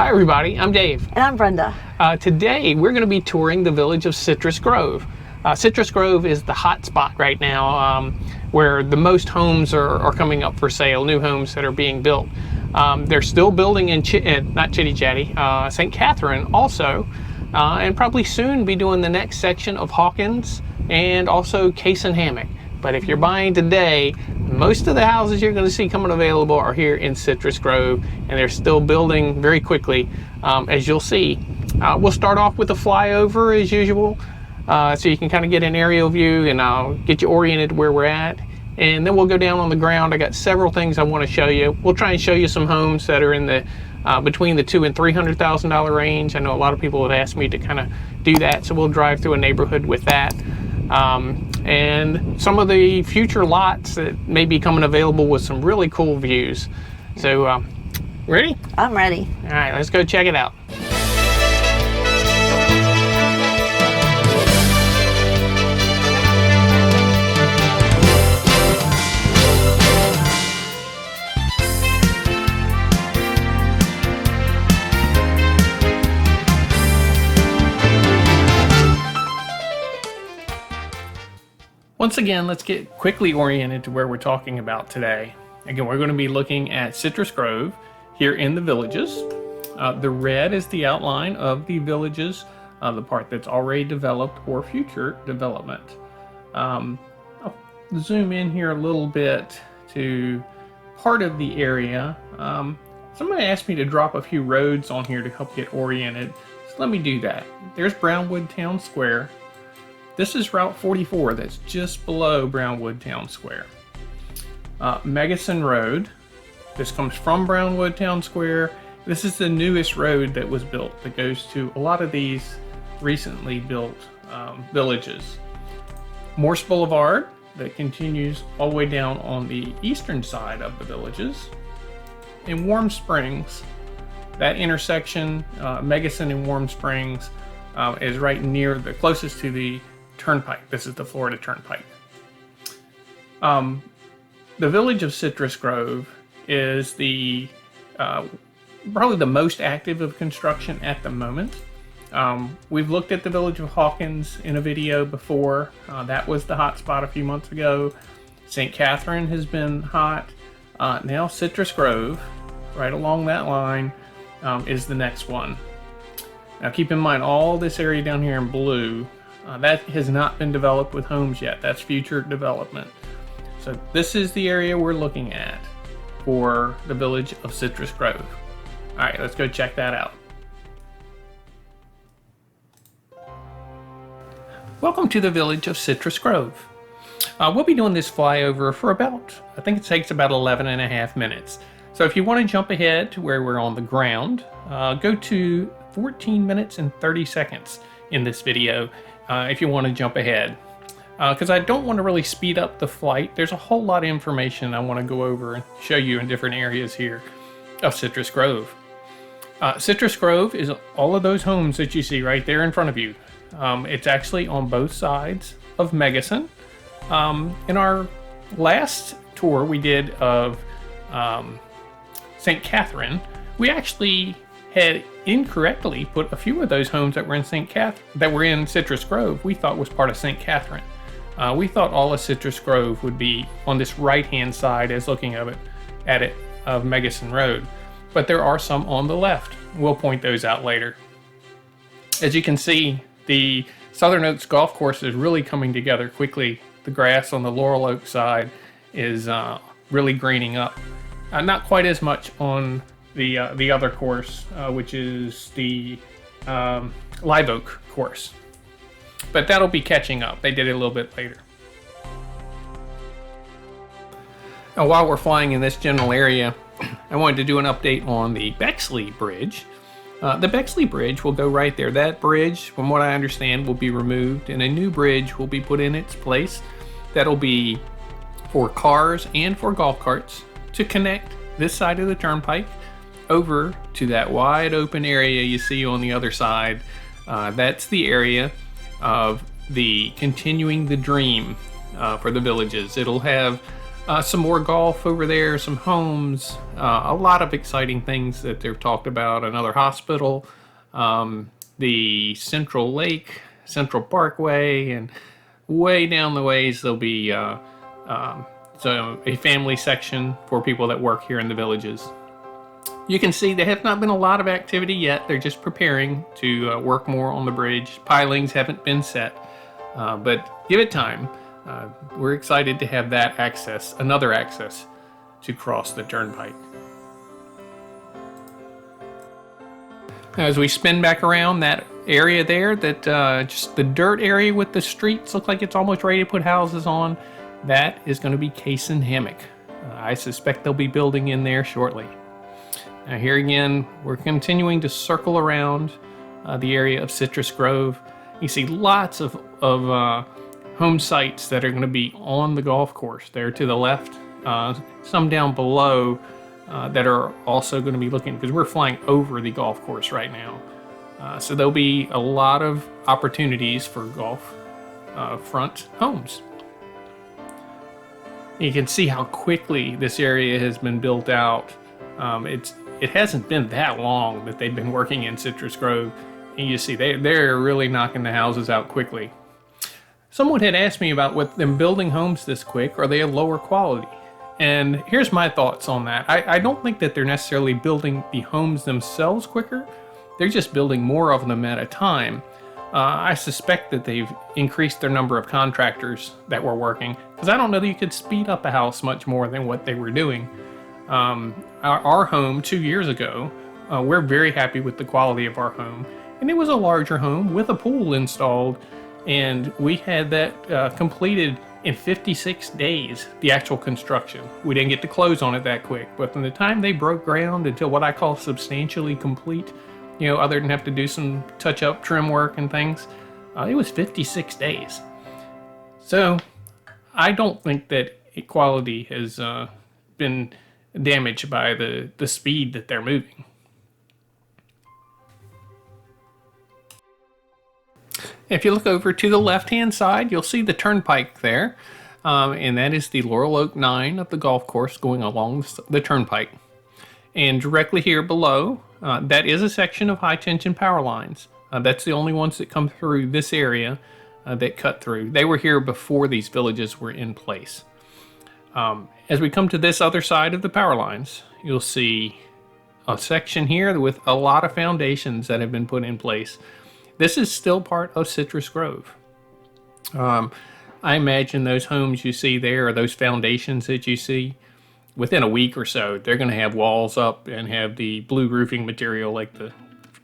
Hi everybody, I'm Dave. And I'm Brenda. Today we're going to be touring the village of Citrus Grove. Citrus Grove is the hot spot right now where the most homes are coming up for sale, new homes that are being built. They're still building in not Chitty Chatty, St. Catherine also, and probably soon be doing the next section of Hawkins and also Case and Hammock. But if you're buying today, most of the houses you're going to see coming available are here in Citrus Grove, and they're still building very quickly, as you'll see. We'll start off with a flyover as usual, so you can kind of get an aerial view, and I'll get you oriented where we're at. And then we'll go down on the ground. I got several things I want to show you. We'll try and show you some homes that are in the between the $200,000 and $300,000 range. I know a lot of people have asked me to kind of do that, so we'll drive through a neighborhood with that. And some of the future lots that may be coming available with some really cool views. So, ready? I'm ready. All right, let's go check it out. Once again, let's get quickly oriented to where we're talking about today. Again, we're going to be looking at Citrus Grove here in the villages. The red is the outline of the villages, the part that's already developed or future development. I'll zoom in here a little bit to part of the area. Somebody asked me to drop a few roads on here to help get oriented, so let me do that. There's Brownwood Town Square. This is Route 44, that's just below Brownwood Town Square. Megison Road, this comes from Brownwood Town Square. This is the newest road that was built that goes to a lot of these recently built villages. Morse Boulevard, that continues all the way down on the eastern side of the villages. In Warm Springs, that intersection, Megison and Warm Springs, is right near the closest to the Turnpike. This is the Florida Turnpike. The village of Citrus Grove is the probably the most active of construction at the moment. We've looked at the village of Hawkins in a video before. That was the hot spot a few months ago. St. Catherine has been hot. Now Citrus Grove, right along that line, is the next one. Now keep in mind all this area down here in blue, that has not been developed with homes yet. That's future development. So this is the area we're looking at for the village of Citrus Grove. All right, let's go check that out. Welcome to the village of Citrus Grove. We'll be doing this flyover for about, I think it takes about 11 and a half minutes. So if you want to jump ahead to where we're on the ground, go to 14 minutes and 30 seconds in this video if you want to jump ahead. Because I don't want to really speed up the flight. There's a whole lot of information I want to go over and show you in different areas here of Citrus Grove. Citrus Grove is all of those homes that you see right there in front of you. It's actually on both sides of Megison. In our last tour we did of St. Catherine, we actually had incorrectly put a few of those homes that were in Citrus Grove we thought was part of St. Catherine. We thought all of Citrus Grove would be on this right-hand side as looking at it of Megison Road, but there are some on the left. We'll point those out later. As you can see, the Southern Oaks Golf Course is really coming together quickly. The grass on the Laurel Oak side is really greening up. Not quite as much on the other course, which is the Live Oak course. But that'll be catching up. They did it a little bit later. Now, while we're flying in this general area, I wanted to do an update on the Bexley Bridge. The Bexley Bridge will go right there. That bridge, from what I understand, will be removed and a new bridge will be put in its place. That'll be for cars and for golf carts to connect this side of the turnpike over to that wide open area you see on the other side. That's the area of the continuing the dream for the villages. It'll have Some more golf over there, some homes, a lot of exciting things that they've talked about. Another hospital, the Central Lake, Central Parkway, and way down the ways there'll be so a family section for people that work here in the villages. You can see there have not been a lot of activity yet. They're just preparing to work more on the bridge. Pilings haven't been set, but give it time. We're excited to have that access, another access to cross the turnpike. As we spin back around that area there, that just the dirt area with the streets look like it's almost ready to put houses on, that is going to be Case and Hammock. I suspect they'll be building in there shortly. Now here again, we're continuing to circle around the area of Citrus Grove. You see lots of home sites that are going to be on the golf course there to the left, some down below that are also going to be looking, because we're flying over the golf course right now. So there'll be a lot of opportunities for golf front homes. You can see how quickly this area has been built out. It hasn't been that long that they've been working in Citrus Grove, and you see they're really knocking the houses out quickly. Someone had asked me about with them building homes this quick, are they of lower quality? And here's my thoughts on that. I don't think that they're necessarily building the homes themselves quicker. They're just building more of them at a time. I suspect that they've increased their number of contractors that were working, because I don't know that you could speed up a house much more than what they were doing. Our home 2 years ago, we're very happy with the quality of our home. And it was a larger home with a pool installed, and we had that completed in 56 days, the actual construction. We didn't get to close on it that quick, but from the time they broke ground until what I call substantially complete, other than have to do some touch-up trim work and things, it was 56 days. So I don't think that quality has been damaged by the speed that they're moving. If you look over to the left-hand side, you'll see the turnpike there, and that is the Laurel Oak 9 of the golf course going along the turnpike. And directly here below, that is a section of high-tension power lines. That's the only ones that come through this area that cut through. They were here before these villages were in place. As we come to this other side of the power lines, you'll see a section here with a lot of foundations that have been put in place. This is still part of Citrus Grove. I imagine those homes you see there, or those foundations that you see, within a week or so, they're going to have walls up and have the blue roofing material, like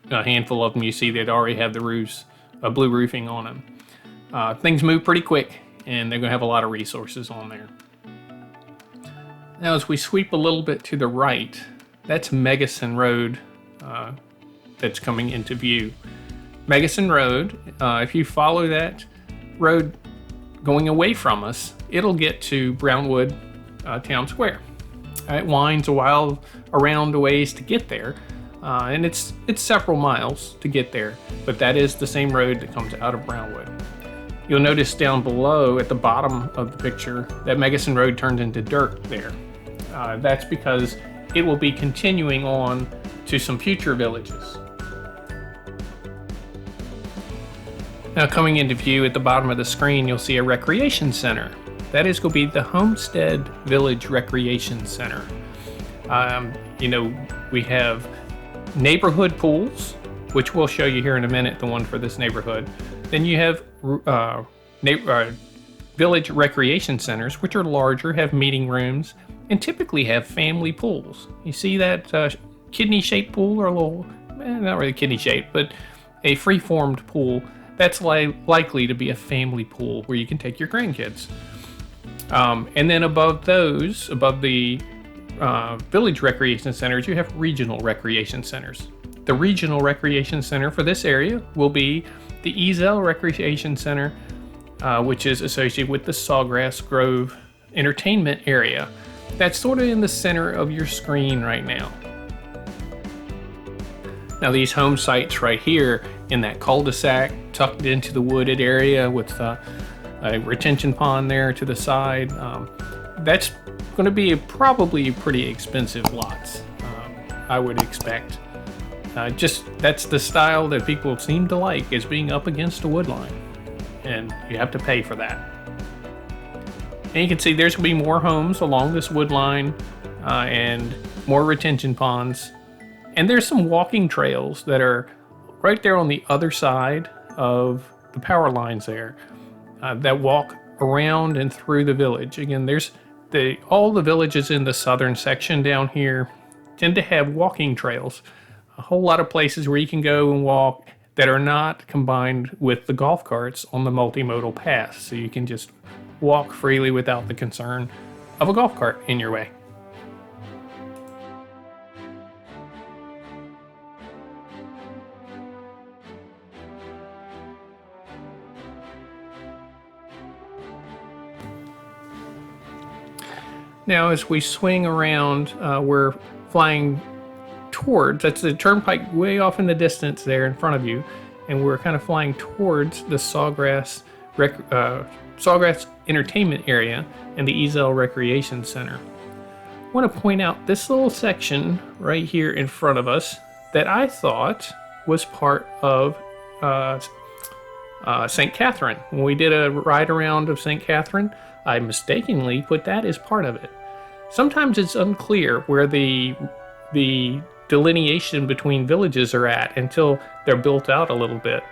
a handful of them you see that already have the roofs, blue roofing on them. Things move pretty quick, and they're going to have a lot of resources on there. Now, as we sweep a little bit to the right, that's Megason Road that's coming into view. Megason Road, if you follow that road going away from us, it'll get to Brownwood Town Square. It winds a while around a ways to get there, and it's several miles to get there, but that is the same road that comes out of Brownwood. You'll notice down below at the bottom of the picture that Megason Road turned into dirt there. That's because it will be continuing on to some future villages. Now, coming into view at the bottom of the screen, you'll see a recreation center. That is going to be the Homestead Village Recreation Center. We have neighborhood pools, which we'll show you here in a minute, the one for this neighborhood. Then you have village recreation centers, which are larger, have meeting rooms, and typically have family pools. You see that kidney-shaped pool, or a little, not really kidney-shaped, but a free-formed pool. That's likely to be a family pool where you can take your grandkids. And then above the village recreation centers, you have regional recreation centers. The regional recreation center for this area will be the Ezel Recreation Center, which is associated with the Sawgrass Grove entertainment area. That's sort of in the center of your screen right now. Now, these home sites right here in that cul-de-sac tucked into the wooded area with a retention pond there to the side, that's going to be probably pretty expensive lots, I would expect. Just that's the style that people seem to like, is being up against a wood line, and you have to pay for that. And you can see there's going to be more homes along this wood line and more retention ponds. And there's some walking trails that are right there on the other side of the power lines there that walk around and through the village. Again, there's all the villages in the southern section down here tend to have walking trails. A whole lot of places where you can go and walk that are not combined with the golf carts on the multimodal paths. So you can just walk freely without the concern of a golf cart in your way. Now, as we swing around, we're flying towards, that's the turnpike way off in the distance there in front of you, and we're kind of flying towards the Sawgrass Entertainment Area and the Ezel Recreation Center. I want to point out this little section right here in front of us that I thought was part of St. Catherine. When we did a ride around of St. Catherine, I mistakenly put that as part of it. Sometimes it's unclear where the delineation between villages are at until they're built out a little bit.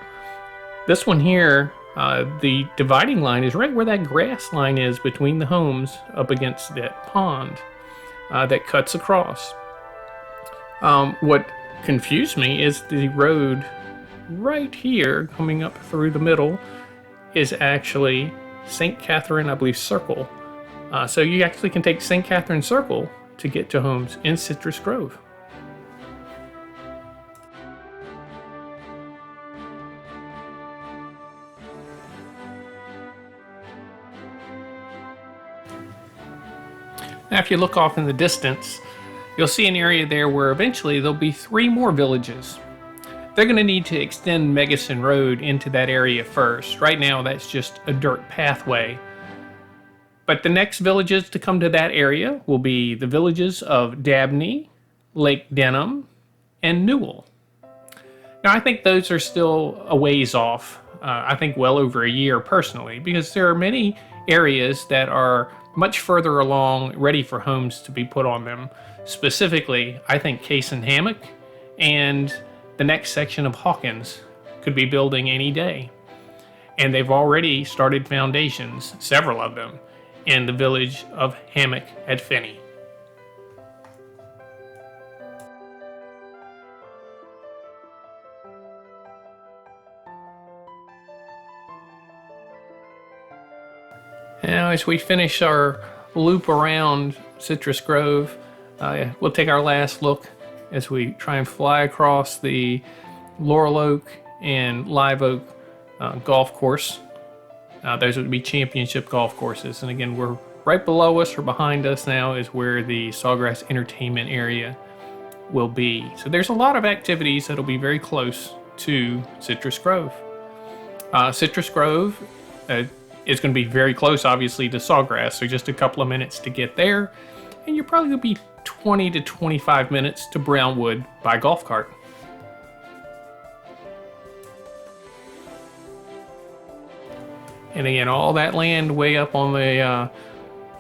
This one here, the dividing line is right where that grass line is between the homes up against that pond that cuts across. What confused me is the road right here coming up through the middle is actually St. Catherine, I believe, Circle. So you actually can take St. Catherine Circle to get to homes in Citrus Grove. Now, if you look off in the distance, you'll see an area there where eventually there'll be 3 more villages. They're going to need to extend Megason Road into that area first. Right now, that's just a dirt pathway. But the next villages to come to that area will be the villages of Dabney, Lake Denham, and Newell. Now, I think those are still a ways off. I think well over a year personally, because there are many areas that are much further along, ready for homes to be put on them. Specifically, I think Case and Hammock and the next section of Hawkins could be building any day. And they've already started foundations, several of them, in the village of Hammock at Finney. Now, as we finish our loop around Citrus Grove, we'll take our last look as we try and fly across the Laurel Oak and Live Oak golf course. Those would be championship golf courses. And again, we're right below us or behind us now is where the Sawgrass Entertainment Area will be. So there's a lot of activities that'll be very close to Citrus Grove. Citrus Grove is going to be very close, obviously, to Sawgrass, so just a couple of minutes to get there. And you're probably going to be 20 to 25 minutes to Brownwood by golf cart. And again, all that land way up on the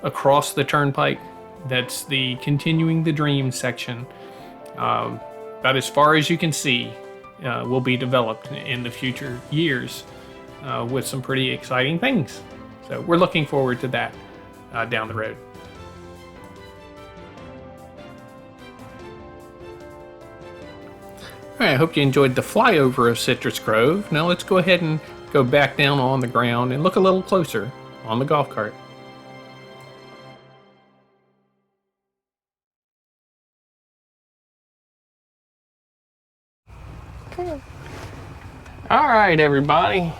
across the turnpike, that's the Continuing the Dream section. About as far as you can see will be developed in the future years with some pretty exciting things. So we're looking forward to that down the road. All right, I hope you enjoyed the flyover of Citrus Grove. Now let's go ahead and go back down on the ground and look a little closer on the golf cart. All right, everybody.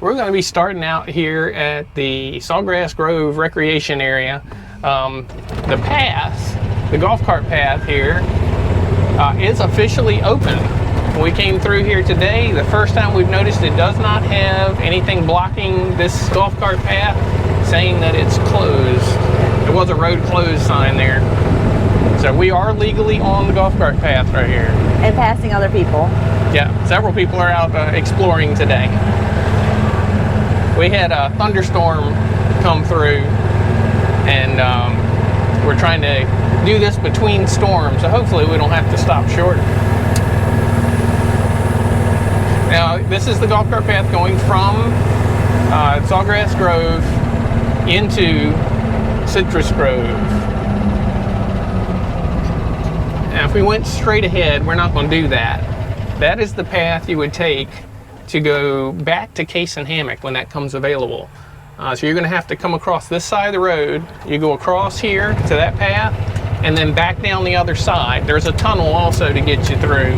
We're going to be starting out here at the Sawgrass Grove Recreation Area. The path, the golf cart path here, is officially open. When we came through here today, the first time we've noticed it does not have anything blocking this golf cart path, saying that it's closed. It was a road closed sign there. So we are legally on the golf cart path right here. And passing other people. Yeah, several people are out exploring today. We had a thunderstorm come through, and we're trying to do this between storms, so hopefully we don't have to stop short. Now, this is the golf cart path going from Sawgrass Grove into Citrus Grove. Now, if we went straight ahead, we're not going to do that. That is the path you would take to go back to Case and Hammock when that comes available. So you're going to have to come across this side of the road. You go across here to that path, and then back down the other side. There's a tunnel also to get you through.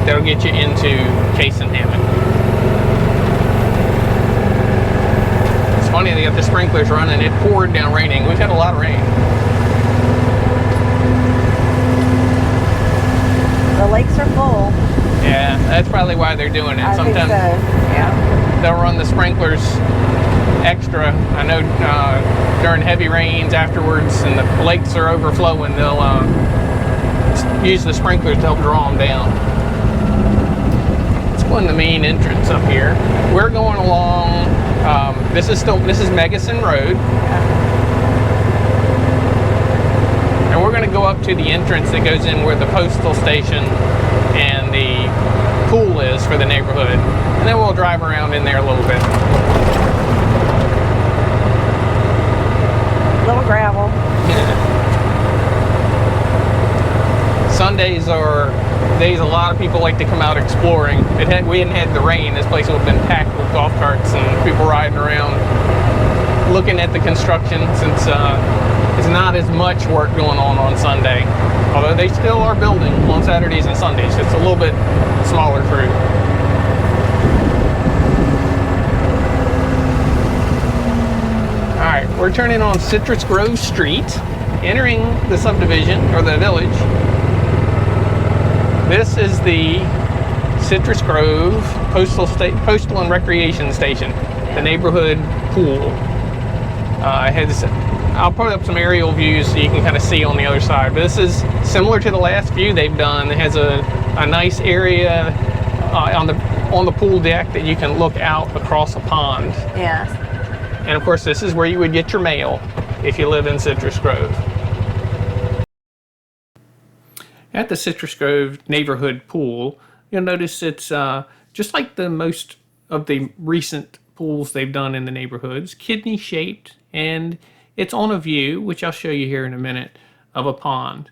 That'll get you into Case and Hammock. It's funny, they got the sprinklers running. It poured down raining. We've had a lot of rain. The lakes are full. Yeah, that's probably why they're doing it. I think so. Yeah. They'll run the sprinklers extra. I know during heavy rains afterwards and the lakes are overflowing, they'll use the sprinklers to help draw them down. Let's go in the main entrance up here. We're going along, this is Megason Road. And we're going to go up to the entrance that goes in where the postal station and the pool is for the neighborhood. And then we'll drive around in there a little bit. Little gravel. Sundays are days a lot of people like to come out exploring. We hadn't had the rain. This place would have been packed with golf carts and people riding around looking at the construction, since it's not as much work going on Sunday. Although they still are building on Saturdays and Sundays. It's a little bit smaller crew. Alright, we're turning on Citrus Grove Street, entering the subdivision, or the village. This is the Citrus Grove Postal and Recreation Station, the neighborhood pool. I'll put up some aerial views so you can kind of see on the other side. But this is similar to the last view they've done. It has a nice area on the pool deck that you can look out across a pond. Yes. And of course, this is where you would get your mail if you live in Citrus Grove. At the Citrus Grove neighborhood pool, you'll notice it's just like the most of the recent pools they've done in the neighborhoods, kidney shaped, and it's on a view, which I'll show you here in a minute, of a pond.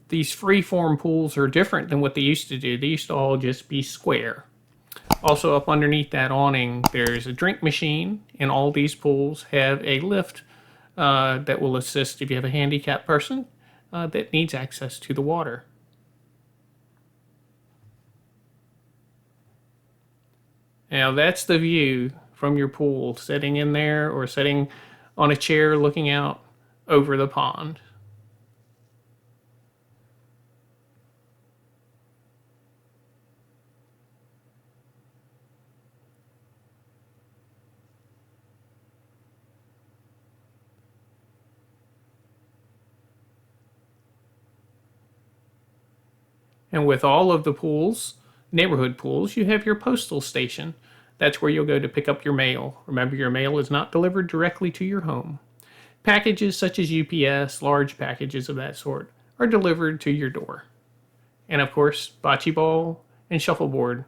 These free-form pools are different than what they used to do. They used to all just be square. Also up underneath that awning, there's a drink machine, and all these pools have a lift that will assist if you have a handicapped person that needs access to the water. Now that's the view from your pool, sitting in there or sitting on a chair looking out over the pond. And with all of the pools, neighborhood pools, you have your postal station. That's where you'll go to pick up your mail. Remember, your mail is not delivered directly to your home. Packages such as UPS, large packages of that sort, are delivered to your door. And of course, bocce ball and shuffleboard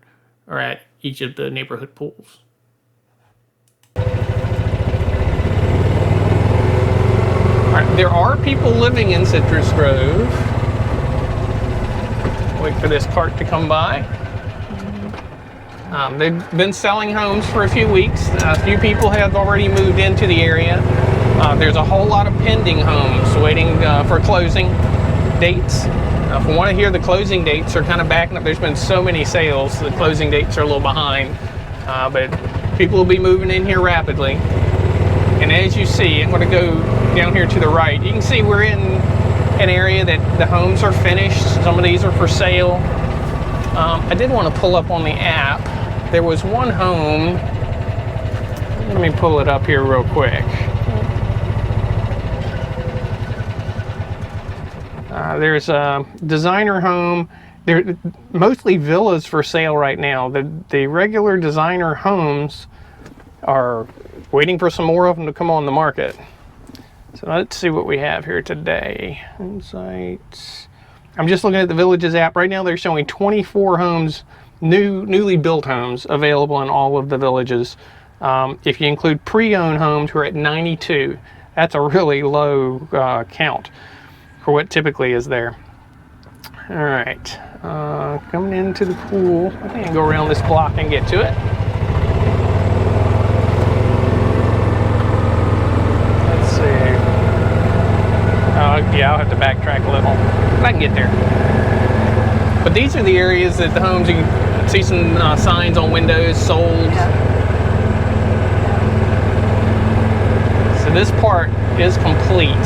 are at each of the neighborhood pools. All right, there are people living in Citrus Grove. Wait for this cart to come by. They've been selling homes for a few weeks. A few people have already moved into the area. There's a whole lot of pending homes waiting for closing dates. If you want to hear, the closing dates are kind of backing up. There's been so many sales, the closing dates are a little behind. But people will be moving in here rapidly. And as you see, I'm going to go down here to the right. You can see we're in an area that the homes are finished. Some of these are for sale. I did want to pull up on the app. There was one home. Let me pull it up here real quick. There's a designer home. They're mostly villas for sale right now. The regular designer homes are waiting for some more of them to come on the market. So let's see what we have here today. Insights. I'm just looking at the Villages app. Right now they're showing 24 homes, newly built homes available in all of the Villages. If you include pre-owned homes, we're at 92. That's a really low count for what typically is there. All right, coming into the pool. I think I can go around this block and get to it. Let's see. Yeah, I'll have to backtrack a little. But I can get there. But these are the areas that the homes, you can see some signs on windows, sold. Yeah. So this part is complete.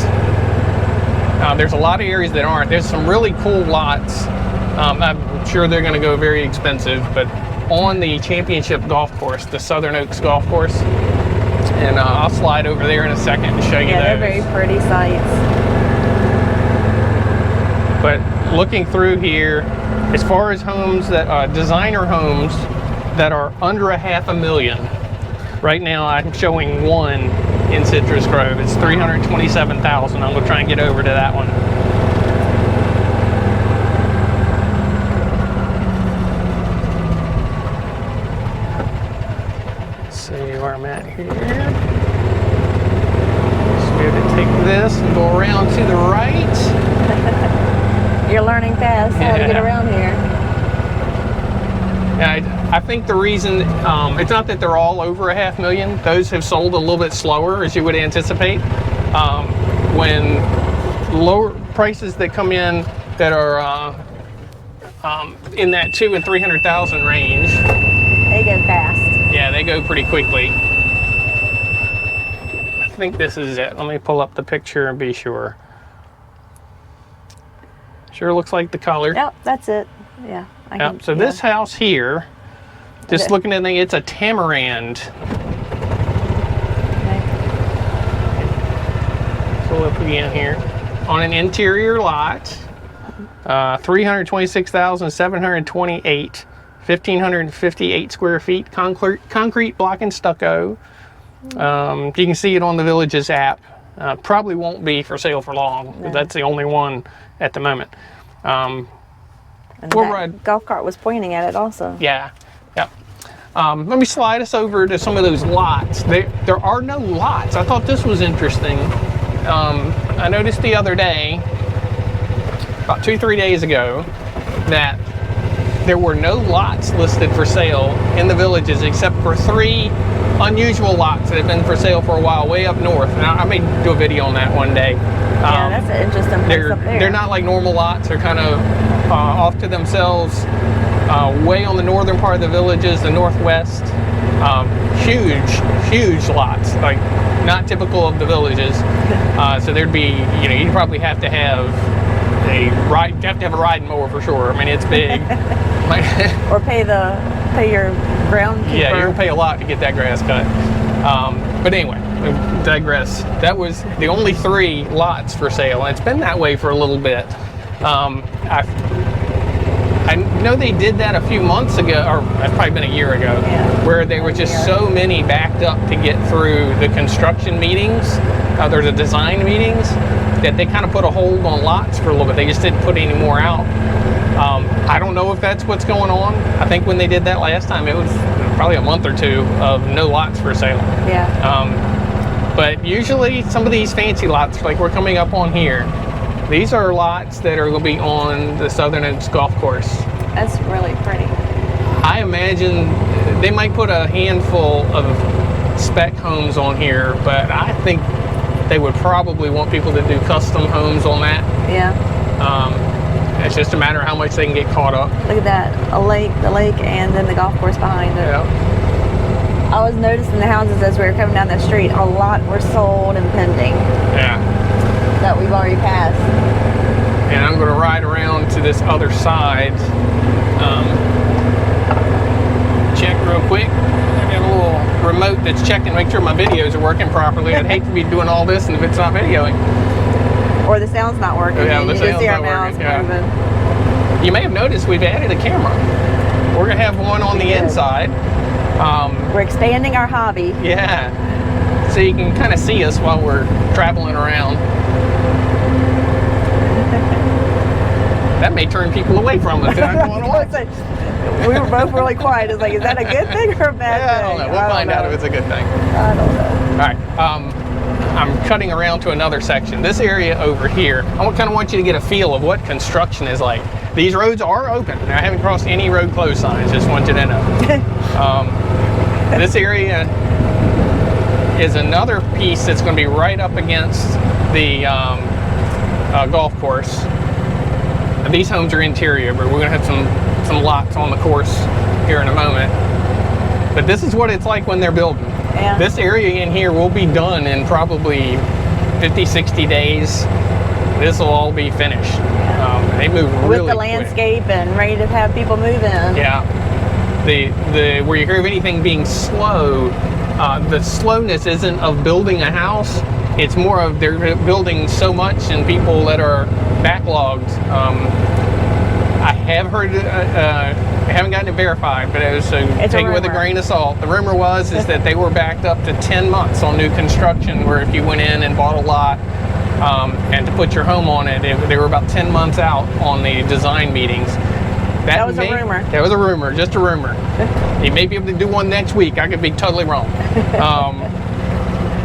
There's a lot of areas that aren't. There's some really cool lots. I'm sure they're going to go very expensive, but on the championship golf course, the Southern Oaks golf course, and I'll slide over there in a second and show you those. Yeah, they're very pretty sites. But looking through here, as far as homes that designer homes that are under $500,000, right now I'm showing one in Citrus Grove. It's $327,000. I'm gonna try and get over to that one. Let's see where I'm at here. Just be able to take this and go around to the right. You're learning fast how to get around here. Yeah, I think the reason, it's not that they're all over $500,000. Those have sold a little bit slower, as you would anticipate. When lower prices that come in that are in that $200,000 and $300,000 range, They go fast. yeah, they go pretty quickly. I think this is it. Let me pull up the picture and be sure. Sure looks like the color. Yep, that's it. Yeah. Yep. So this house here, just looking at it, it's a Tamarand. Okay. Pull up again here. On an interior lot, 326,728, 1,558 square feet, concrete block and stucco. You can see it on the Villages app. Probably won't be for sale for long, because that's the only one at the moment. And that golf cart was pointing at it also. Yeah, yep. Let me slide us over to some of those lots. There are no lots. I thought this was interesting. I noticed the other day, about 2-3 days ago, that there were no lots listed for sale in the Villages except for 3 unusual lots that have been for sale for a while way up north. And I may do a video on that one day. Yeah, that's an interesting place up there. They're not like normal lots. They're kind of off to themselves, way on the northern part of the Villages, the northwest. Huge lots, like not typical of the Villages. So there'd be, you'd probably have to have a riding mower for sure. I mean, it's big. Or pay your groundkeeper. Yeah, you're gonna pay a lot to get that grass cut. But anyway, we digress. That was the only 3 lots for sale, and it's been that way for a little bit. I know they did that a few months ago, or that's probably been a year ago, where there were just so many backed up to get through the construction meetings, or the design meetings, that they kind of put a hold on lots for a little bit. They just didn't put any more out. I don't know if that's what's going on. I think when they did that last time, it was probably a month or 2 of no lots for sale. Yeah. But usually some of these fancy lots, like we're coming up on here, these are lots that are going to be on the Southern Oaks golf course. That's really pretty. I imagine they might put a handful of spec homes on here, but I think they would probably want people to do custom homes on that. Yeah. It's just a matter of how much they can get caught up. Look at that, the lake, and then the golf course behind it. Yeah. I was noticing the houses as we were coming down the street, a lot were sold and pending. Yeah. That we've already passed. And I'm going to ride around to this other side. Check real quick. I got a little remote that's checking, make sure my videos are working properly. I'd hate to be doing all this and if it's not videoing. Or the sound's not working. Yeah, and the you just sound's see our not mouths working, yeah. moving. You may have noticed we've added a camera. We're gonna have one on the did. inside. We're expanding our hobby. Yeah, so you can kind of see us while we're traveling around. That may turn people away from us. They're not going to watch. We were both really quiet. It's like, is that a good thing or a bad Yeah, I thing? don't know. We'll find out if it's a good thing. I don't know. All right. I'm cutting around to another section. This area over here, I kind of want you to get a feel of what construction is like. These roads are open. Now, I haven't crossed any road closed signs. Just want you to know. This area is another piece that's going to be right up against the golf course. And these homes are interior, but we're going to have some lots on the course here in a moment. But this is what it's like when they're building. Yeah. This area in here will be done in probably 50, 60 days. This will all be finished. They move really with the quick. landscape and ready to have people move in. Yeah. Where you hear of anything being slow, the slowness isn't of building a house. It's more of they're building so much and people that are backlogged. I have heard, I haven't gotten it verified, but it was take it with a grain of salt. The rumor was that they were backed up to 10 months on new construction, where if you went in and bought a lot and to put your home on it, they were about 10 months out on the design meetings. That was a rumor. That was a rumor, just a rumor. He may be able to do one next week. I could be totally wrong.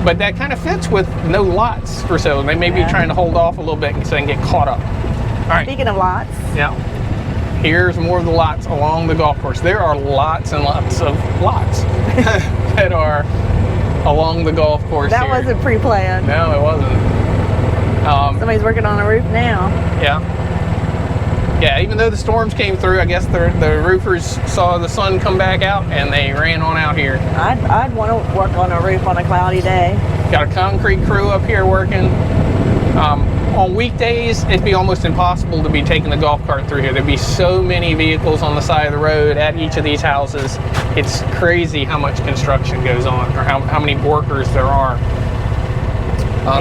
But that kind of fits with no lots for sale. They may be trying to hold off a little bit so they can get caught up. All right. Speaking of lots. Yeah. Here's more of the lots along the golf course. There are lots and lots of lots that are along the golf course That here. wasn't pre-planned. No, it wasn't. Somebody's working on a roof now. Yeah. Yeah, even though the storms came through, I guess the roofers saw the sun come back out and they ran on out here. I'd want to work on a roof on a cloudy day. Got a concrete crew up here working. On weekdays, it'd be almost impossible to be taking the golf cart through here. There'd be so many vehicles on the side of the road at each of these houses. It's crazy how much construction goes on, or how many workers there are.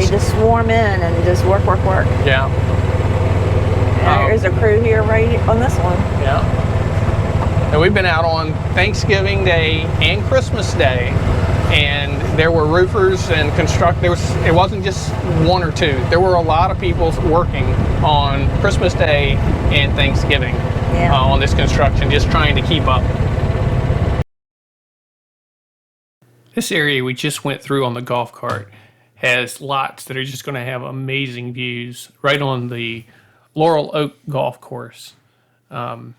They just swarm in and just work. Yeah. There's a crew here right on this one. Yeah. And we've been out on Thanksgiving Day and Christmas Day, and there were roofers and it wasn't just one or two. There were a lot of people working on Christmas Day and Thanksgiving on this construction, just trying to keep up. This area we just went through on the golf cart has lots that are just going to have amazing views right on the Laurel Oak golf course. Can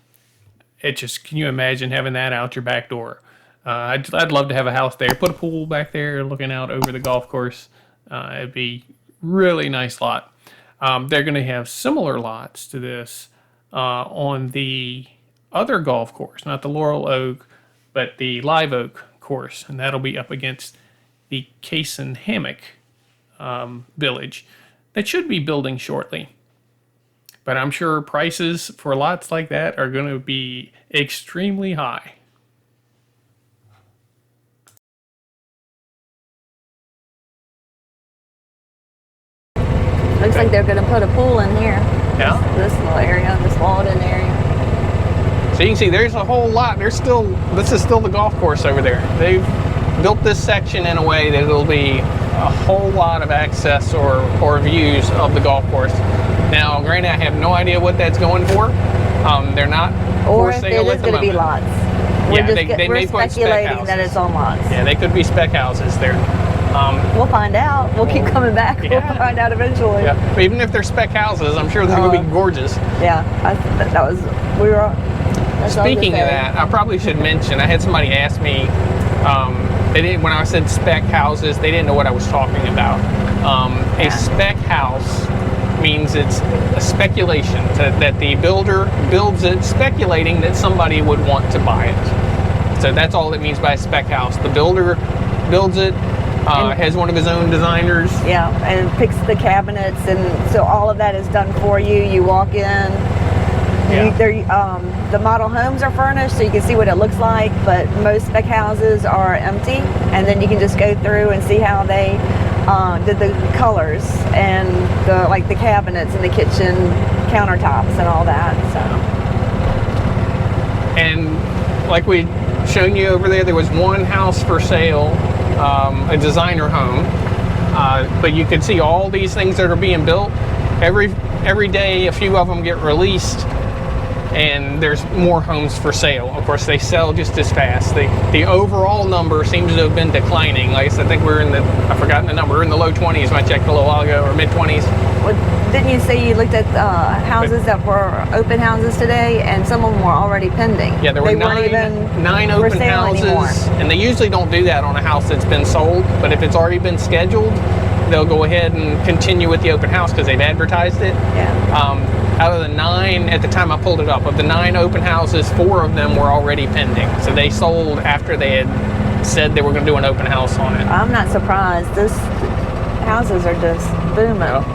you imagine having that out your back door? I'd love to have a house there, put a pool back there looking out over the golf course. It'd be really nice lot. They're going to have similar lots to this on the other golf course, not the Laurel Oak, but the Live Oak course, and that'll be up against the Cason Hammock village that should be building shortly. But I'm sure prices for lots like that are going to be extremely high. Looks like they're going to put a pool in here. Yeah. This little area, this walled-in area. So you can see there's a whole lot. This is still the golf course over there. They've built this section in a way that it'll be a whole lot of access or views of the golf course. Now, granted, I have no idea what that's going for. They're not Or for if sale it at is the going to be moment. lots. Yeah, We're may put spec speculating that houses. it's on lots. Yeah, they could be spec houses there. We'll find out. We'll keep coming back. Yeah. We'll find out eventually. Yeah, but even if they're spec houses, I'm sure they're going to be gorgeous. Yeah, Speaking of that, I probably should mention, I had somebody ask me, when I said spec houses, they didn't know what I was talking about. A spec house means it's a speculation that the builder builds it speculating that somebody would want to buy it. So that's all it means by a spec house. The builder builds it, has one of his own designers. Yeah, and picks the cabinets, and so all of that is done for you. You walk in. The model homes are furnished, so you can see what it looks like, but most spec houses are empty, and then you can just go through and see how they did the colors and the cabinets and the kitchen countertops and all that. So. And like we shown you over there, there was one house for sale, a designer home. But you can see all these things that are being built. Every day, a few of them get released, and there's more homes for sale. Of course, they sell just as fast. The overall number seems to have been declining. Like I said, I think we're in I've forgotten the number, we're in the low 20s when I checked a little while ago, or mid 20s. Well, didn't you say you looked at houses that were open houses today, and some of them were already pending? Yeah, there were nine open houses, anymore. And they usually don't do that on a house that's been sold, but if it's already been scheduled, they'll go ahead and continue with the open house because they've advertised it. Yeah. Out of the 9, at the time I pulled it up, of the 9 open houses, 4 of them were already pending. So they sold after they had said they were going to do an open house on it. I'm not surprised. These houses are just booming.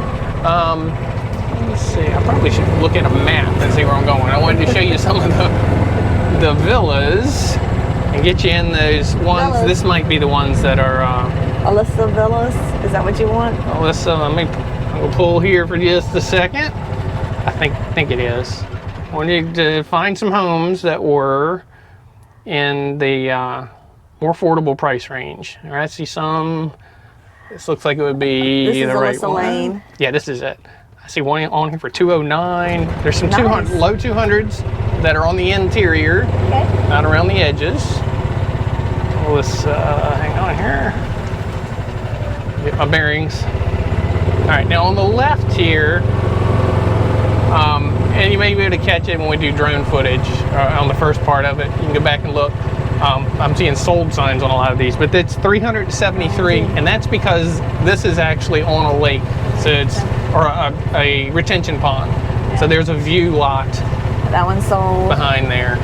Let's see. I probably should look at a map and see where I'm going. I wanted to show you some of the villas and get you in those ones. Villas. This might be the ones that are... Alyssa Villas? Is that what you want? Alyssa, I'll pull here for just a second. I think it is. I wanted to find some homes that were in the more affordable price range. All right, I see some. This looks like it would be this is the right Alyssa one. Lane. Yeah, this is it. I see one on here for 209. There's some Nice. 200, low 200s that are on the interior, Okay. not around the edges. Let's hang on here. Get my bearings. All right, now on the left here. And you may be able to catch it when we do drone footage on the first part of it. You can go back and look. I'm seeing sold signs on a lot of these, but it's 373, and that's because this is actually on a lake, so it's a retention pond. So there's a view lot. That one's sold. Behind there.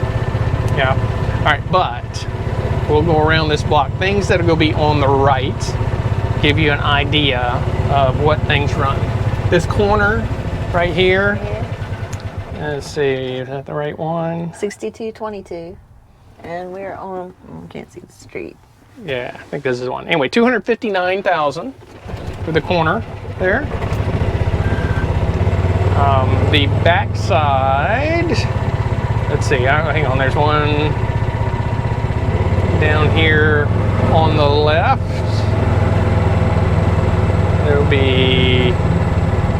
Yeah. All right, but we'll go around this block. Things that are going to be on the right give you an idea of what things run. This corner right here. Yeah. Let's see, is that the right one? 6222. And we're on, can't see the street. Yeah, I think this is one. Anyway, 259,000 for the corner there. The back side, let's see, hang on, there's one down here on the left. There'll be,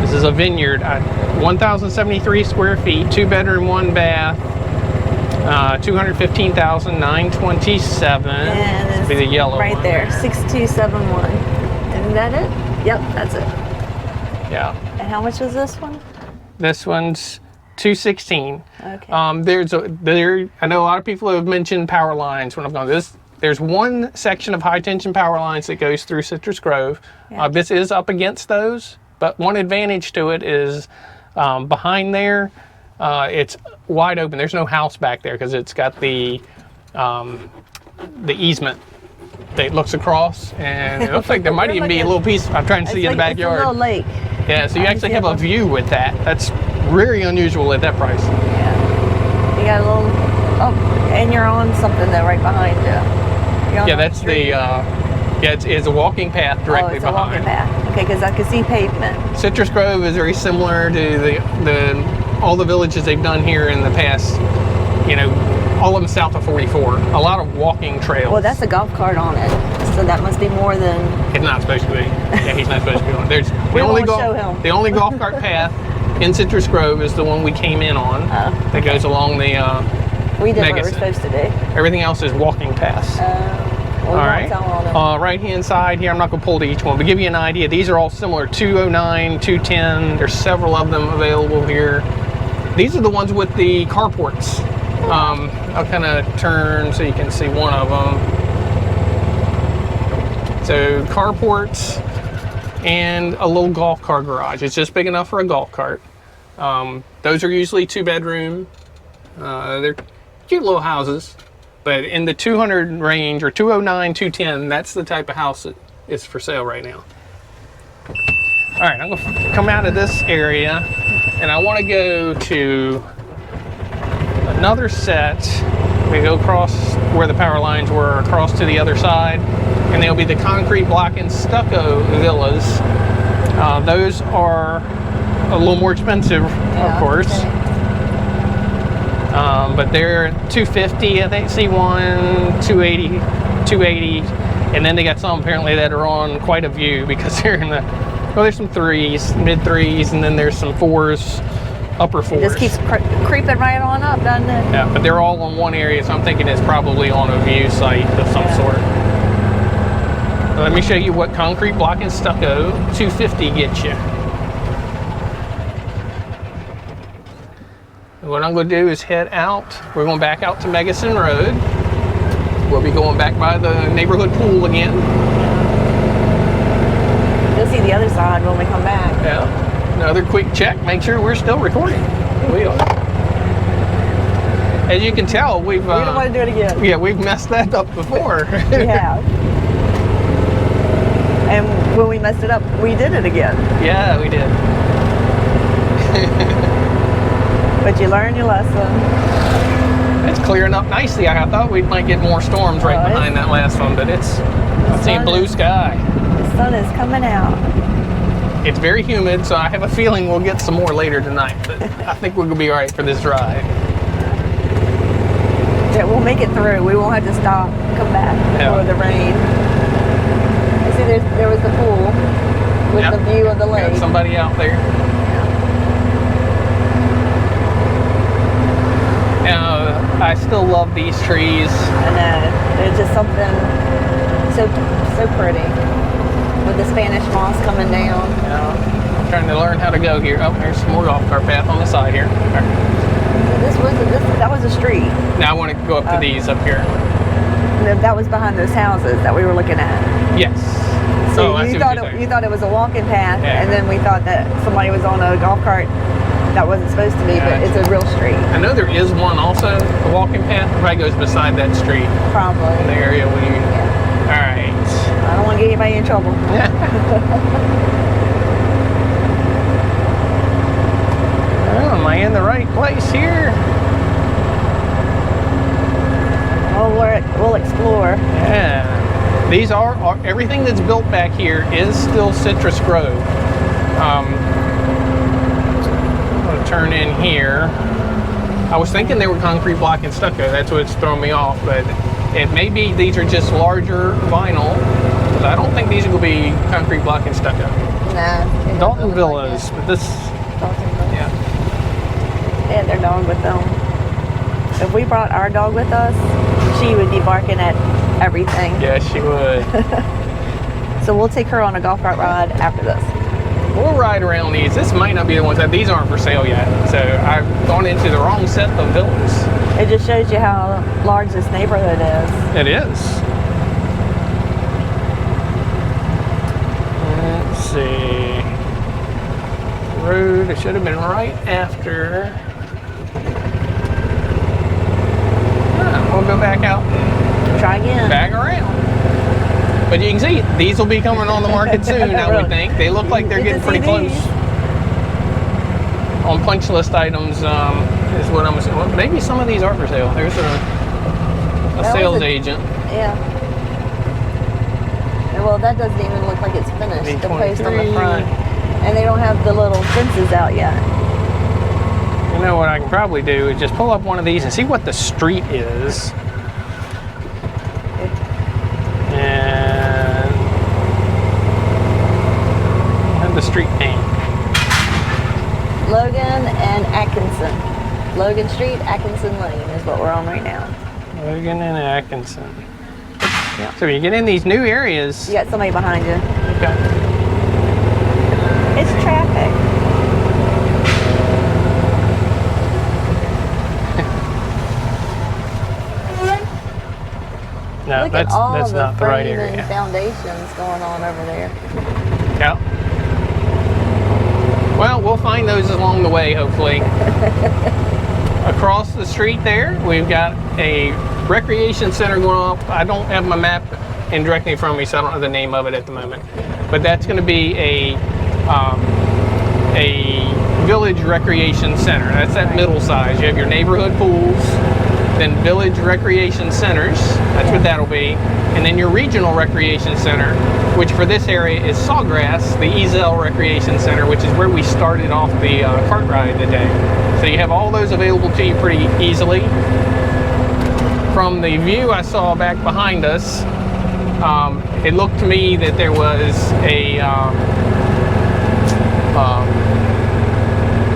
this is a vineyard, 1,073 square feet, 2-bedroom, 1-bath, 215,927. And This would be the yellow right one there, 6271. Isn't that it? Yep, that's it. Yeah. And how much was this one? This one's 216. Okay. I know a lot of people have mentioned power lines when I've gone this. There's one section of high tension power lines that goes through Citrus Grove. Yeah. This is up against those, but one advantage to it is behind there, it's wide open. There's no house back there because it's got the easement that looks across, and it looks like there might even be a little piece. I'm trying to see in the backyard. It's a little lake. Yeah, so you actually have a view with that. That's very unusual at that price. Yeah. You got a little, and you're on something though right behind you. Yeah, that's it's a walking path directly it's a walking behind. path. Okay, because I can see pavement. Citrus Grove is very similar to all the villages they've done here in the past, all of them south of 44. A lot of walking trails. Well, that's a golf cart on it, so that must be more than... It's not supposed to be. Yeah, he's not supposed to be on it. There's We won't show him. The only golf cart path in Citrus Grove is the one we came in on that goes along the We did what we were Megason. supposed to do. Everything else is walking paths. All right. Right hand side here, I'm not going to pull to each one, but give you an idea. These are all similar, 209, 210. There's several of them available here. These are the ones with the carports. I'll kind of turn so you can see one of them. So carports and a little golf cart garage. It's just big enough for a golf cart. Those are usually 2-bedroom. They're cute little houses. But in the 200 range, or 209, 210, that's the type of house that is for sale right now. All right, I'm gonna come out of this area, and I wanna go to another set. We go across where the power lines were, across to the other side. and there'll be the concrete block and stucco villas. Those are a little more expensive, of course. Okay. But they're $250, I think. See one, $280, and then they got some apparently that are on quite a view because they're in the. Well, there's some threes, mid threes, and then there's some fours, upper fours. It just keeps creeping right on up, doesn't it? Yeah, but they're all on one area, so I'm thinking it's probably on a view site of some sort. But let me show you what concrete block and stucco $250 gets you. What I'm going to do is head out. We're going back out to Megason Road. We'll be going back by the neighborhood pool again. You'll see the other side when we come back. Yeah. Another quick check. Make sure we're still recording. We are. As you can tell, we don't want to do it again. Yeah, we've messed that up before. We have. And when we messed it up, we did it again. Yeah, we did. But you learn your lesson. It's clearing up nicely. I thought we might get more storms right behind that last one, but I'm seeing blue sky. The sun is coming out. It's very humid, so I have a feeling we'll get some more later tonight, but I think we're going to be all right for this drive. Yeah, we'll make it through. We won't have to stop and come back before the rain. You see, there was the pool with the view of the lake. Got somebody out there. I still love these trees. I know. They're just something so pretty. With the Spanish moss coming down. Yeah. I'm trying to learn how to go here. Oh, there's some more golf cart path on the side here. Right. That was a street. Now I want to go up to these up here. That was behind those houses that we were looking at. Yes. So you thought it was a walking path, and then we thought that somebody was on a golf cart. That wasn't supposed to be, but it's a real street. I know there is one also, a walking path. It probably goes beside that street. Probably. In the area where you. Yeah. All right. I don't want to get anybody in trouble. Oh, am I in the right place here? Well, we'll explore. Yeah. These are everything that's built back here is still Citrus Grove. Turn in here. I was thinking they were concrete block and stucco. That's what's throwing me off, but it may be these are just larger vinyl. But I don't think these will be concrete block and stucco. Nah. Dalton Villas, but this. Dalton Villas. Yeah. They had their dog with them. If we brought our dog with us, she would be barking at everything. Yes, she would. So we'll take her on a golf cart ride after this. We'll ride around these. This might not be the ones these aren't for sale yet. So I've gone into the wrong set of villas. It just shows you how large this neighborhood is. It is. Let's see. Road, it should have been right after. We'll go back out. Try again. Back around. But you can see, these will be coming on the market soon, I would think. They look like they're getting pretty close. On punch list items is what I'm assuming. Well, maybe some of these are for sale. There's a sales agent. Yeah. Well, that doesn't even look like it's finished. The post on the front. And they don't have the little fences out yet. You know what I can probably do is just pull up one of these and see what the street is. And the street name. Logan and Atkinson. Logan Street, Atkinson Lane is what we're on right now. Logan and Atkinson. Yeah. So you get in these new areas. You got somebody behind you. Okay. It's traffic. No, Look that's not the right area. And foundations going on over there. Yeah. Well, we'll find those along the way, hopefully. Across the street there, we've got a recreation center going up. I don't have my map in directly in front of me, so I don't know the name of it at the moment. But that's going to be a village recreation center. That's that middle size. You have your neighborhood pools, then village recreation centers, that's what that'll be, and then your regional recreation center, which for this area is Sawgrass, the Ezel Recreation Center, which is where we started off the cart ride today. So you have all those available to you pretty easily. From the view I saw back behind us, it looked to me that there was a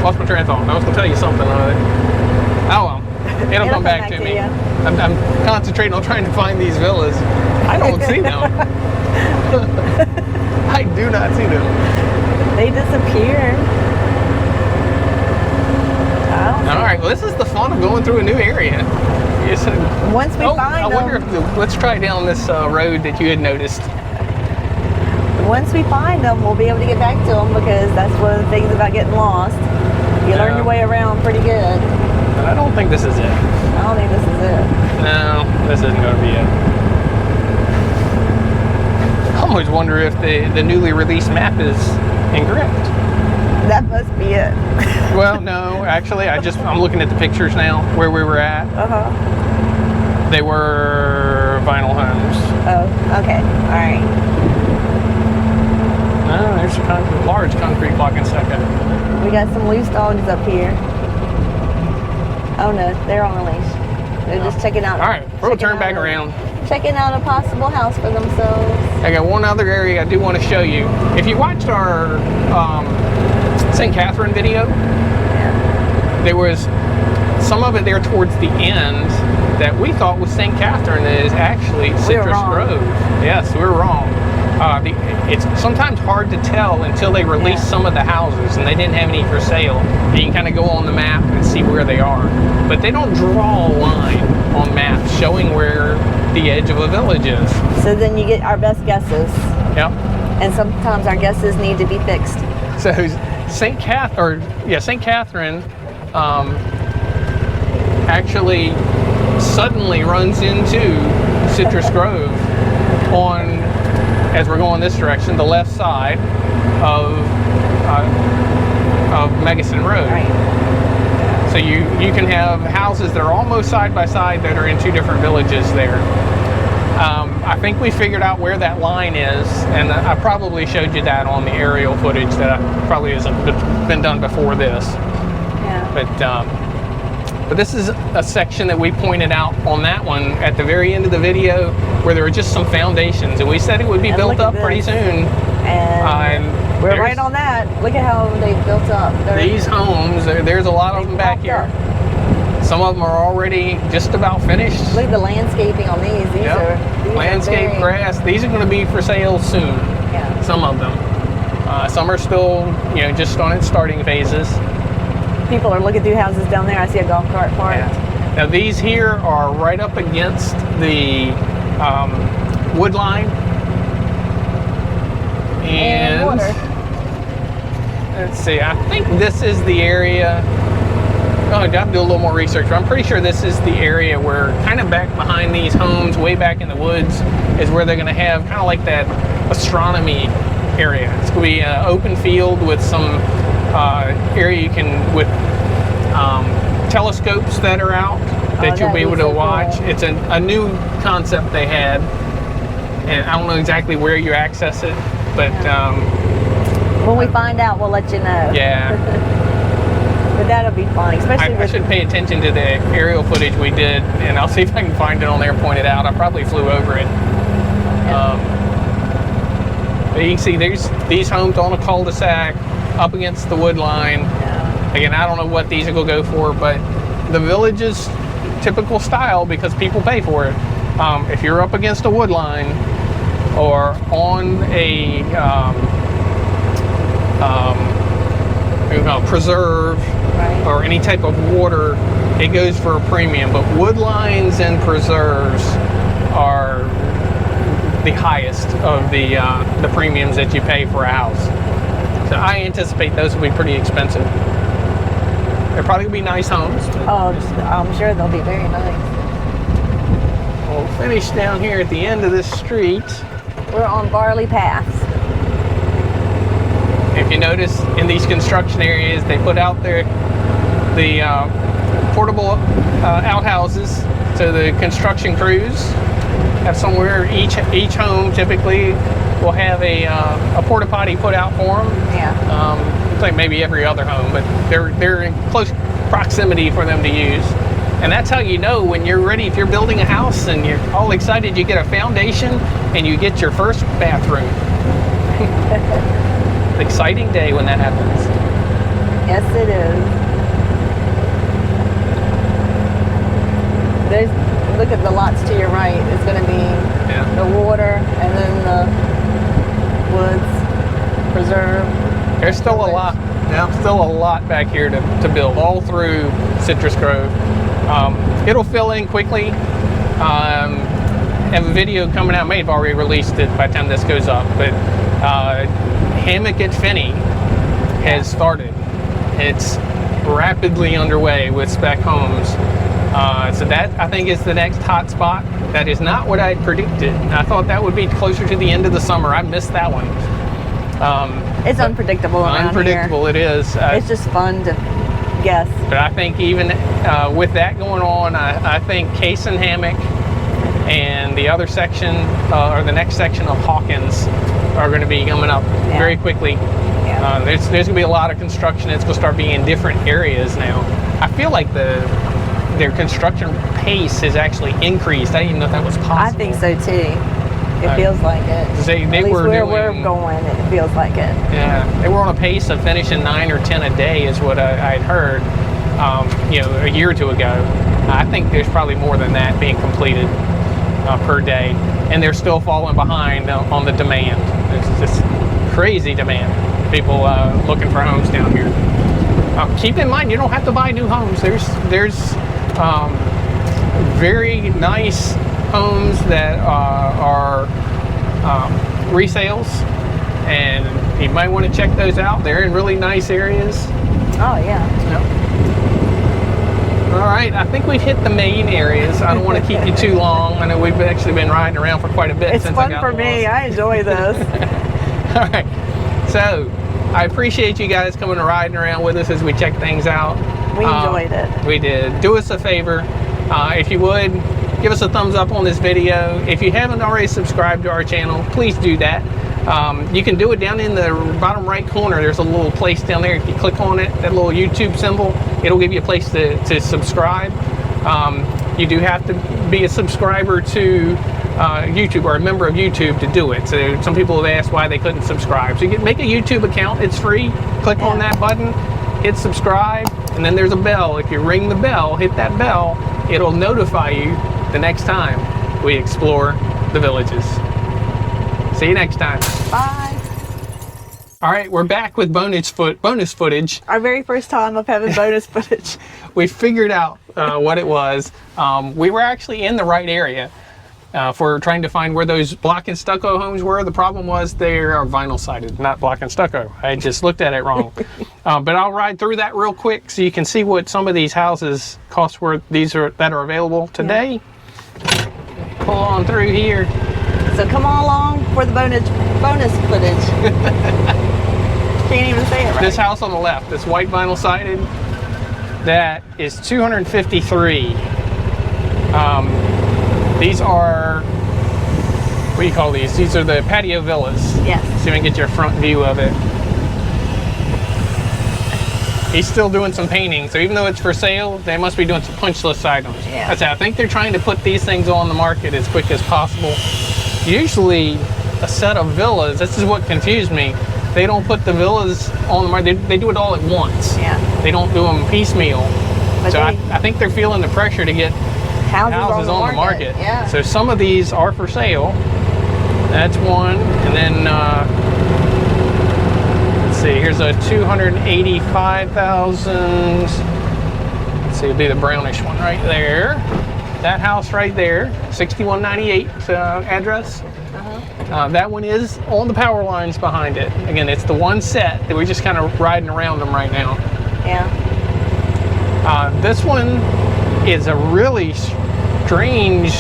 lost my train of thought. I was going to tell you something on it. Oh well, it'll come back to me. I'm concentrating on trying to find these villas. I don't see them. I do not see them. They disappeared. All right, well, this is the fun of going through a new area. Once we find them. I wonder if let's try down this road that you had noticed. Once we find them, we'll be able to get back to them, because that's one of the things about getting lost. You learn your way around pretty good. But I don't think this is it. I don't think this is it. No, this isn't going to be it. I always wonder if the newly released map is incorrect. That must be it. Well, no, actually, I'm looking at the pictures now where we were at. They were vinyl homes. Oh, okay, all right. No, there's a large concrete block in second. We got some loose dogs up here. Oh no, they're on a leash. They're just checking out. All right, we'll turn back around. Checking out a possible house for themselves. I got one other area I do want to show you. If you watched our St. Catherine video, there was some of it there towards the end that we thought was St. Catherine that is actually Citrus Grove. Yes, we were wrong. It's sometimes hard to tell until they release some of the houses, and they didn't have any for sale. You can kind of go on the map and see where they are. But they don't draw a line on maps showing where the edge of a village is. So then you get our best guesses. Yep. And sometimes our guesses need to be fixed. So St. Catherine actually suddenly runs into Citrus Grove as we're going this direction, the left side of Megason Road. Right. So you can have houses that are almost side by side that are in two different villages there. I think we figured out where that line is, and I probably showed you that on the aerial footage that probably hasn't been done before this. Yeah. But this is a section that we pointed out on that one at the very end of the video, where there were just some foundations, and we said it would be built up pretty soon. And we're right on that. Look at how they built up. These homes, there's a lot of them back here. Some of them are already just about finished. Look at the landscaping on these. These are landscape grass. These are going to be for sale soon. Yeah. Some of them. Some are still, just on its starting phases. People are looking through houses down there. I see a golf cart parked. Yeah. Now these here are right up against the wood line. And water. Let's see. I think this is the area. Oh, I got to do a little more research, but I'm pretty sure this is the area where, kind of back behind these homes, way back in the woods, is where they're going to have kind of like that astronomy area. It's going to be an open field with some area you can, with telescopes that are out that you'll be able to watch. Cool. It's a new concept they had, and I don't know exactly where you access it, but when we find out, we'll let you know. Yeah. But that'll be fun, especially I should pay attention to the aerial footage we did, and I'll see if I can find it on there and point it out. I probably flew over it. But you can see there's these homes on a cul-de-sac up against the wood line. Yeah. Again, I don't know what these will go for, but the village is typical style because people pay for it. If you're up against a wood line or on a preserve, or any type of water, it goes for a premium. But wood lines and preserves are the highest of the premiums that you pay for a house. So I anticipate those will be pretty expensive. They're probably gonna be nice homes. Oh, I'm sure they'll be very nice. We'll finish down here at the end of this street. We're on Barley Paths. If you notice, in these construction areas, they put out there the portable outhouses, so the construction crews have somewhere. Each home typically will have a porta potty put out for them. Yeah. It's like maybe every other home, but they're in close proximity for them to use. And that's how you know when you're ready. If you're building a house and you're all excited, you get a foundation and you get your first bathroom. Exciting day when that happens. Yes, it is. Look at the lots to your right. It's going to be the water and then the woods, preserve. There's still a lot. Yeah, still a lot back here to build all through Citrus Grove. It'll fill in quickly. Have a video coming out. May have already released it by the time this goes up, but Hammock at Finney has started. It's rapidly underway with spec homes. So that, I think, is the next hot spot. That is not what I predicted. I thought that would be closer to the end of the summer. I missed that one. It's unpredictable around unpredictable here. It is. It's just fun to guess. But I think even with that going on, I think Case and Hammock and the other section, or the next section of Hawkins, are going to be coming up very quickly. Yeah. There's going to be a lot of construction. It's going to start being in different areas now. I feel like their construction pace has actually increased. I didn't even know if that was possible. I think so too. It feels like it. They At least were where doing, we're going, it feels like it. Yeah, they were on a pace of finishing 9 or 10 a day, is what I'd heard. A year or two ago. I think there's probably more than that being completed per day, and they're still falling behind on the demand. It's just crazy demand. People looking for homes down here. Keep in mind, you don't have to buy new homes. There's very nice homes that are resales, and you might want to check those out. They're in really nice areas. Oh yeah. Yep. All right, I think we've hit the main areas. I don't want to keep you too long. I know we've actually been riding around for quite a bit. It's since fun I got for me. lost. I enjoy this. All right, so I appreciate you guys coming and riding around with us as we check things out. We enjoyed it. We did. Do us a favor, if you would, give us a thumbs up on this video. If you haven't already subscribed to our channel, please do that. You can do it down in the bottom right corner. There's a little place down there. If you click on it, that little YouTube symbol, it'll give you a place to subscribe. You do have to be a subscriber to YouTube, or a member of YouTube, to do it. So some people have asked why they couldn't subscribe. So you can make a YouTube account. It's free. Click on that button, hit subscribe, and then there's a bell. If you ring the bell, hit that bell, it'll notify you the next time we explore the villages. See you next time. Bye. All right, we're back with bonus footage. Our very first time of having bonus footage. We figured out what it was. We were actually in the right area for trying to find where those block and stucco homes were. The problem was they are vinyl sided, not block and stucco. I just looked at it wrong. But I'll ride through that real quick so you can see what some of these houses cost that are available today. Yeah. Pull on through here. So come on along for the bonus footage. Can't even say it right. This house on the left, this white vinyl sided, that is 253. These are, what do you call these? These are the patio villas. Yes. So you can get your front view of it. He's still doing some painting, so even though it's for sale, they must be doing some punch list items. Yeah. I think they're trying to put these things on the market as quick as possible. Usually, a set of villas, this is what confused me, they don't put the villas on the market, they do it all at once. Yeah. They don't do them piecemeal. But so I think they're feeling the pressure to get houses on the market. Yeah. So some of these are for sale. That's one. And then, let's see, here's a 285,000. Let's see, it'll be the brownish one right there. That house right there, 6198 address. That one is on the power lines behind it. Again, it's the one set that we're just kind of riding around them right now. Yeah. This one is a really strange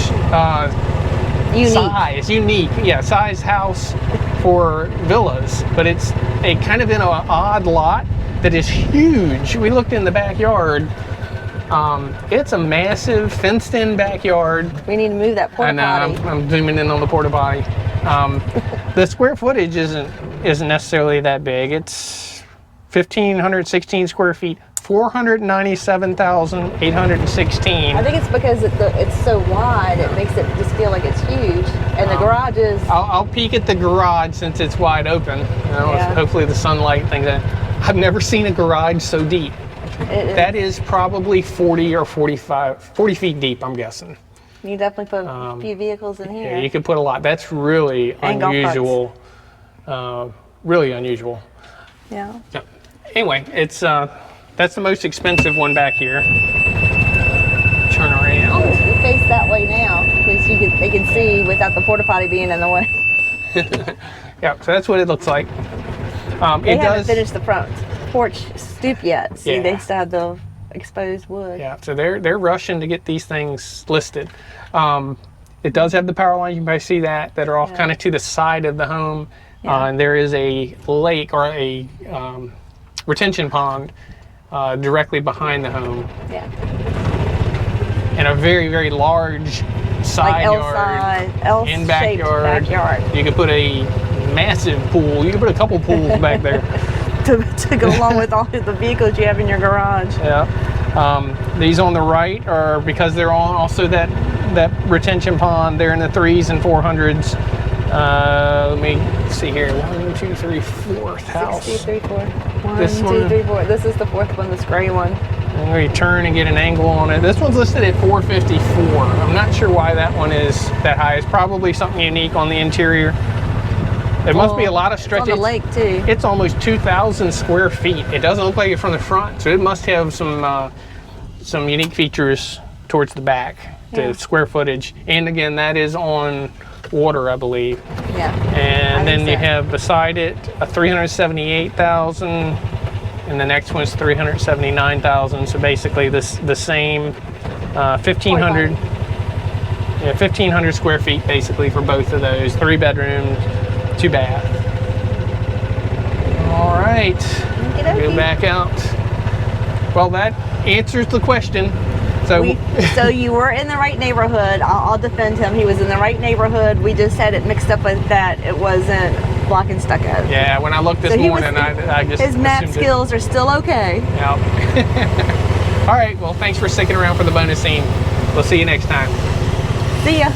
unique size house for villas, but it's a kind of in an odd lot that is huge. We looked in the backyard It's a massive fenced-in backyard. We need to move that porta potty. I'm zooming in on the porta potty. The square footage isn't necessarily that big. It's 1,516 square feet, 497,816. I think it's because it's so wide, it makes it just feel like it's huge. And the garage is... I'll peek at the garage since it's wide open. Yeah. Hopefully the sunlight things. I've never seen a garage so deep. That is probably 40 or 40 feet deep, I'm guessing. You definitely put a few vehicles in here. Yeah, you could put a lot. That's really and unusual. Really unusual. Yeah. Anyway, it's that's the most expensive one back here. Turn around. You face that way now because they can see without the porta potty being in the way. Yeah, so that's what it looks like. They haven't finished the front porch stoop yet. See, Yeah. they still have the exposed wood. Yeah, so they're rushing to get these things listed. It does have the power lines. You can probably see that are off kind of to the side of the home. And there is a lake or a retention pond directly behind the home. Yeah. And a very, very large side yard and backyard. You could put a massive pool. You could put a couple pools back there. to go along with all the vehicles you have in your garage. Yeah. These on the right are because they're on also that retention pond. They're in the 3s and 400s. Let me see here. 1, 2, 3, 4th house. 6, 2, 3, 4. 1, This 2, one. 3, 4. This is the 4th one, this gray one. I'm going to turn and get an angle on it. This one's listed at 454. I'm not sure why that one is that high. It's probably something unique on the interior. There must be a lot of stretch. It's on the lake too. It's almost 2,000 square feet. It doesn't look like it from the front, so it must have some unique features towards the back, the square footage. And again, that is on water, I believe. Yeah. And then you have beside it a 378,000, and the next one's 379,000. So basically, the same 1,500. Yeah, 1,500 square feet basically for both of those. 3 bedrooms, 2 bath. All right, go back out. Well, that answers the question. So you were in the right neighborhood. I'll defend him. He was in the right neighborhood. We just had it mixed up with that it wasn't block and stucco. Yeah, when I looked this morning, I just his map skills are still okay. Yep. All right, well, thanks for sticking around for the bonus scene. We'll see you next time. See ya.